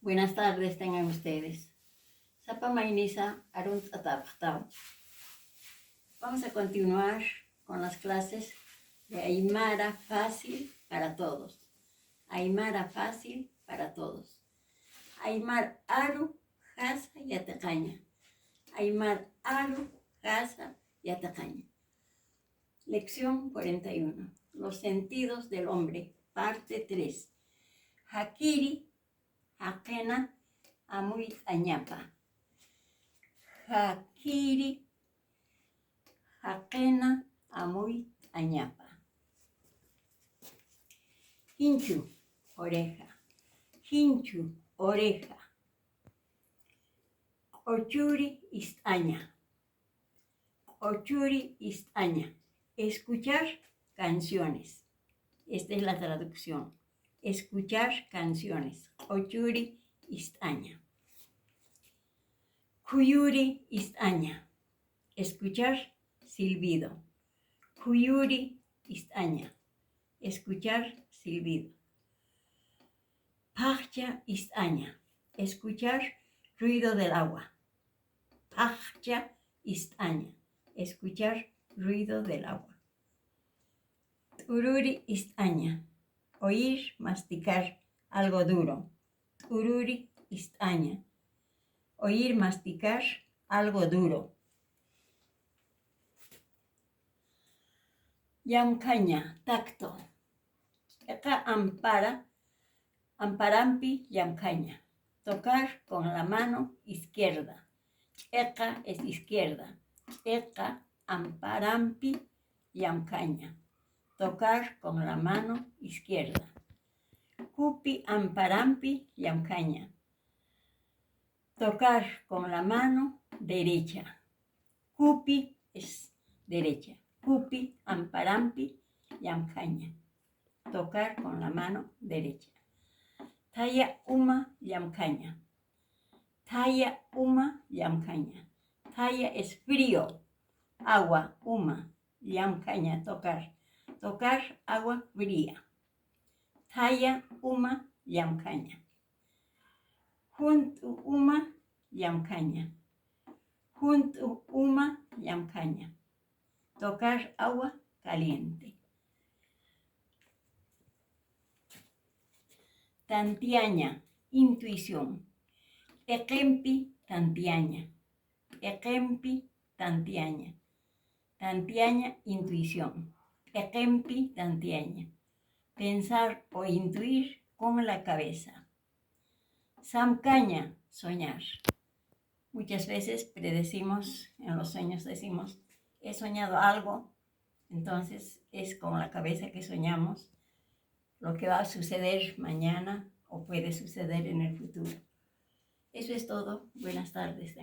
Buenas tardes tengan ustedes. Sapa Mainisa Arun Tataptau. Vamos a continuar con las clases de Aymara fácil para todos. Aymara fácil para todos. Aymar Aru Hasa Yatakaña. Aymar Aru Hasa Yatakaña. Lección 41. Los sentidos del hombre. Parte 3. Hakiri Hakena Amuit Añapa. Hakiri Hakena Amuit Añapa. Hinchu, oreja. Hinchu, oreja. Ochuri istaña. Ochuri istaña. Escuchar canciones. Esta es la traducción. Escuchar canciones. Ochuri istaña. Kuyuri istaña. Escuchar silbido. Kuyuri istaña. Escuchar silbido. Pajcha istaña. Escuchar ruido del agua. Pajcha istaña. Escuchar ruido del agua. Ururi istaña. Oír, masticar algo duro. Ururi istaña. Oír, masticar algo duro. Yamcaña, tacto. Acá ampara, amparampi yamcaña. Tocar con la mano izquierda. Eka es izquierda. Eka amparampi yamcaña. Tocar con la mano izquierda. Kupi amparampi yamcaña. Tocar con la mano derecha. Kupi es derecha. Kupi amparampi yamcaña. Tocar con la mano derecha. Taya uma yamcaña. Taya uma yamcaña. Taya es frío. Agua, uma. Yamcaña, tocar. Tocar agua fría. Taya uma yamcaña. Junto uma yamcaña. Junto uma yamcaña. Tocar agua caliente. Tantiaña, intuición. Eqempi, tantiaña. Eqempi, tantiaña. Tantiaña, intuición. Eqempi, tantiaña. Pensar o intuir con la cabeza. Samcaña, soñar. Muchas veces predecimos, en los sueños decimos, he soñado algo, entonces es con la cabeza que soñamos lo que va a suceder mañana o puede suceder en el futuro. Eso es todo. Buenas tardes.